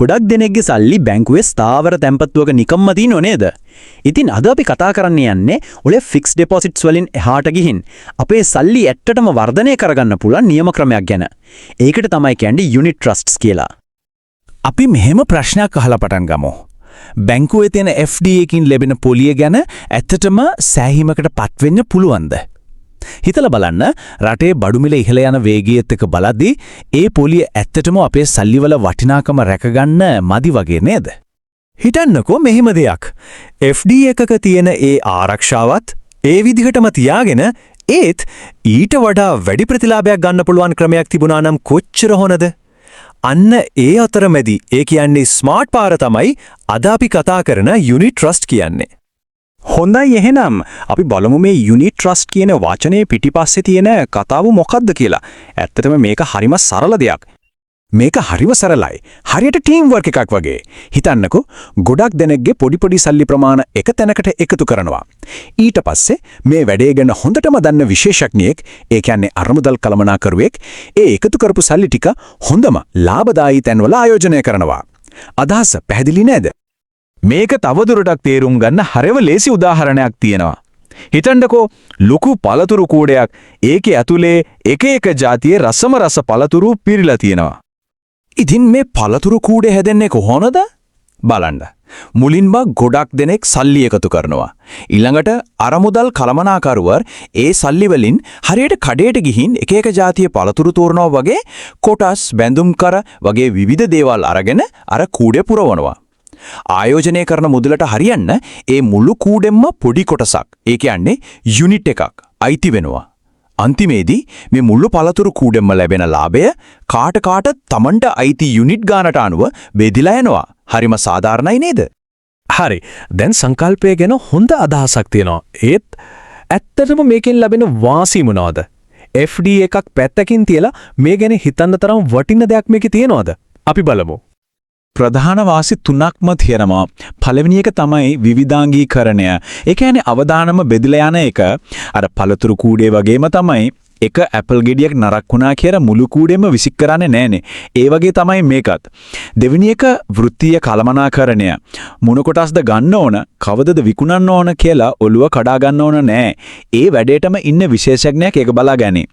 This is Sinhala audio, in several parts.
ගොඩක් දෙනෙක්ගේ සල්ලි බැංකුවේ ස්ථාවර තැන්පතුවක නිකම්ම තියෙනව නේද? ඉතින් අද අපි කතා කරන්න යන්නේ ඔය ෆික්ස් ඩෙපොසිට්ස් වලින් එහාට ගිහින් අපේ සල්ලි ඇත්තටම වර්ධනය කරගන්න පුළුවන් නියම ක්‍රමයක් ගැන. ඒකට තමයි කියන්නේ යුනිට් ට්‍රස්ට්ස් කියලා. අපි මෙහෙම ප්‍රශ්නයක් අහලා පටන් ගමු. බැංකුවේ තියෙන FD එකකින් ලැබෙන පොලිය ගැන ඇත්තටම සෑහීමකට පත්වෙන්න පුළුවන්ද? හිතලා බලන්න රටේ බඩු මිල ඉහළ යන වේගයත් එක්ක බලද්දී ඒ පොලිය ඇත්තටම අපේ සල්ලිවල වටිනාකම රැකගන්න මදි වගේ නේද? හිතන්නකෝ මෙහෙම දෙයක්. FD එකක තියෙන ඒ ආරක්ෂාවත් ඒ විදිහටම තියාගෙන ඒත් ඊට වඩා වැඩි ප්‍රතිලාභයක් ගන්න පුළුවන් ක්‍රමයක් තිබුණා නම් කොච්චර හොනද? අන්න ඒ අතරමැදි ඒ කියන්නේ ස්මාර්ට් පාර තමයි අද අපි කතා කරන යුනිට් ට්‍රස්ට් කියන්නේ. හොඳයි එහෙනම් අපි බලමු මේ යුනිට් ට්‍රස්ට් කියන වචනේ පිටිපස්සේ තියෙන කතාව මොකක්ද කියලා. ඇත්තටම මේක හරිම සරල දෙයක්. මේක හරිම සරලයි. හරියට ටීම් වර්ක් එකක් වගේ. හිතන්නකෝ ගොඩක් දෙනෙක්ගේ පොඩි සල්ලි ප්‍රමාණ එක තැනකට එකතු කරනවා. ඊට පස්සේ මේ වැඩේ ගැන හොඳටම දන්න විශේෂඥයෙක්, ඒ කියන්නේ අරමුදල් කළමනාකරුවෙක්, ඒ එකතු කරපු සල්ලි ටික හොඳම ලාභදායී තැන්වල ආයෝජනය කරනවා. අදහස පැහැදිලි නේද? මේක තවදුරටත් තේරුම් ගන්න හරිව ලේසි උදාහරණයක් තියෙනවා. හිතන්නකෝ ලොකු පළතුරු කූඩයක්, ඒකේ ඇතුලේ එක જાතියේ රස පළතුරු පිරීලා තියෙනවා. ඉතින් මේ පළතුරු කූඩේ හැදෙන්නේ කොහොමද? බලන්න. මුලින්ම ගොඩක් දෙනෙක් සල්ලි එකතු කරනවා. ඊළඟට අරමුදල් කළමනාකරුවෝ ඒ සල්ලි වලින් හරියට කඩේට ගිහින් එක જાතියේ පළතුරු තෝරනවා වගේ කොටස් බැඳුම් කර වගේ විවිධ දේවල් අරගෙන අර කූඩේ පුරවනවා. ආයෝජනය කරන මුදලට හරියන්න ඒ මුළු කූඩෙම්ම පොඩි කොටසක්, ඒ කියන්නේ යුනිට් එකක් අයිති වෙනවා. අන්තිමේදී මේ මුළු පළතුරු කූඩෙම්ම ලැබෙන ලාභය කාට තමන්ට අයිති යුනිට් ගානට අනුව බෙදිලා යනවා. හරිම සාධාරණයි නේද? හරි. දැන් සංකල්පය ගැන හොඳ අදහසක් තියෙනවා. ඒත් ඇත්තටම මේකෙන් ලැබෙන වාසි මොනවද? FD එකක් පැත්තකින් තියලා මේ ගැන හිතන්න තරම් වටින දෙයක් මේකේ තියෙනවද? අපි බලමු. ප්‍රධාන වාසි තුනක්ම තියෙනවා. පළවෙනි එක තමයි විවිධාංගීකරණය. ඒ කියන්නේ අවදානම බෙදලා යන එක. අර පළතුරු කූඩේ වගේම තමයි එක ඇපල් ගෙඩියක් නරක් වුණා කියලා මුළු කූඩේම විසික් කරන්නේ නැහනේ. ඒ වගේ තමයි මේකත්. දෙවෙනි එක වෘත්තීය කළමනාකරණය. මොන කොටස්ද ගන්න ඕන, කවදද විකුණන්න ඕන කියලා ඔළුව කඩා ගන්න ඕන නෑ. ඒ වැඩේටම ඉන්න විශේෂඥයෙක් ඒක බලාගන්නේ.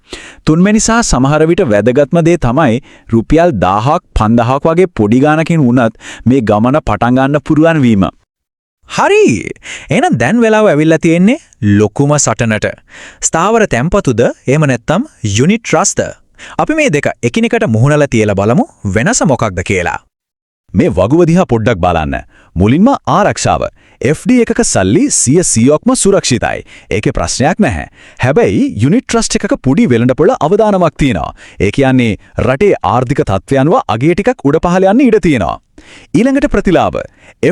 තුන්වෙනි සහ සමහර විට වැදගත්ම දේ තමයි රුපියල් 1000ක් 5000ක් වගේ පොඩි ගාණකින් වුණත් මේ ගමන පටන් ගන්න පුරුවන් වීම. හරි. එහෙනම් දැන් වෙලාව ඇවිල්ලා තියෙන්නේ ලොකුම සටනට. ස්ථාවර තැන්පතුද එහෙම නැත්නම් යුනිට් ට්‍රස්ට්ද? අපි මේ දෙක එකිනෙකට මුහුණලා තියලා බලමු වෙනස මොකක්ද කියලා. මේ වගුව දිහා පොඩ්ඩක් බලන්න. මුලින්ම ආරක්ෂාව. FD එකක සල්ලි 100%ක්ම සුරක්ෂිතයි. ඒකේ ප්‍රශ්නයක් නැහැ. හැබැයි යුනිට් ට්‍රස්ට් එකක පුඩි වෙළඳපොළ අවදානමක් තියෙනවා. ඒ කියන්නේ රටේ ආර්ථික තත්ත්වයන්ව අගය ටිකක් උඩ පහළ යන්න ඉඩ තියෙනවා. ඊළඟට ප්‍රතිලාභ.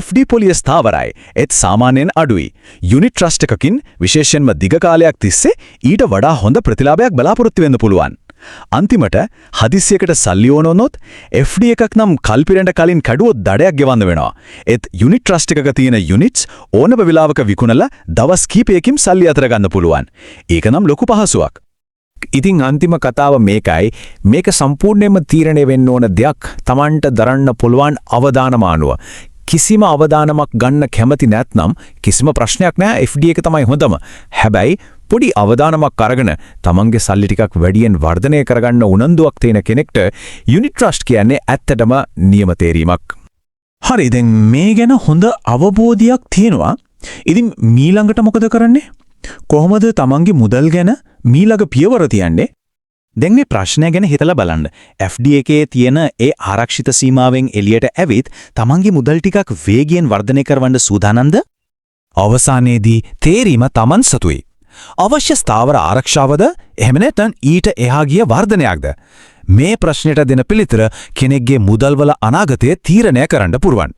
FD පොලිය ස්ථාවරයි. ඒත් සාමාන්‍යයෙන් අඩුයි. යුනිට් ට්‍රස්ට් එකකින් විශේෂයෙන්ම දිග කාලයක් තිස්සේ ඊට වඩා හොඳ ප්‍රතිලාභයක් බලාපොරොත්තු වෙන්න පුළුවන්. අන්තිමට හදිස්සියකට සල්ලි ඕනොත් FD එකක් නම් කල්පිරෙන්ට කලින් කැඩුවොත් දඩයක් ගෙවන්න වෙනවා. ඒත් යුනිට් ට්‍රස්ට් එකක තියෙන යුනිට්ස් ඕනම වෙලාවක විකුණලා දවස් කිහිපයකින් සල්ලි අතර ගන්න පුළුවන්. ඒක නම් ලොකු පහසුවක්. ඉතින් අන්තිම කතාව මේකයි. මේක සම්පූර්ණයෙන්ම තීරණය වෙන්න ඕන දෙයක් Tamanට දරන්න පුළුවන් අවදානම අනුව. කිසිම අවදානමක් ගන්න කැමති නැත්නම් කිසිම ප්‍රශ්නයක් නැහැ. FD එක තමයි හොඳම. හැබැයි පොඩි අවදානමක් අරගෙන තමන්ගේ සල්ලි ටිකක් වැඩියෙන් වර්ධනය කරගන්න උනන්දුවක් තියෙන කෙනෙක්ට යුනිට් ට්‍රස්ට් කියන්නේ ඇත්තටම නියම තේරීමක්. හරි, දැන් මේ ගැන හොඳ අවබෝධයක් තියෙනවා. ඉතින් මීළඟට මොකද කරන්නේ? කොහොමද තමන්ගේ මුදල් ගැන මීළඟ පියවර තියන්නේ? දැන් මේ ප්‍රශ්නය ගැන හිතලා බලන්න. FD එකේ තියෙන ඒ ආරක්ෂිත සීමාවෙන් එළියට ඇවිත් තමන්ගේ මුදල් ටිකක් වේගයෙන් වර්ධනය කරවන්න සූදානම්ද? අවසානයේදී තේරීම තමන් සතුයි. අවශ්‍ය ස්ථාවර ආරක්ෂාවද එහෙම නැත්නම් ඊට එහා ගිය වර්ධනයක්ද? මේ ප්‍රශ්නෙට දෙන පිළිතුර කෙනෙක්ගේ මුදල්වල අනාගතය තීරණය කරන්න පුරුවන්.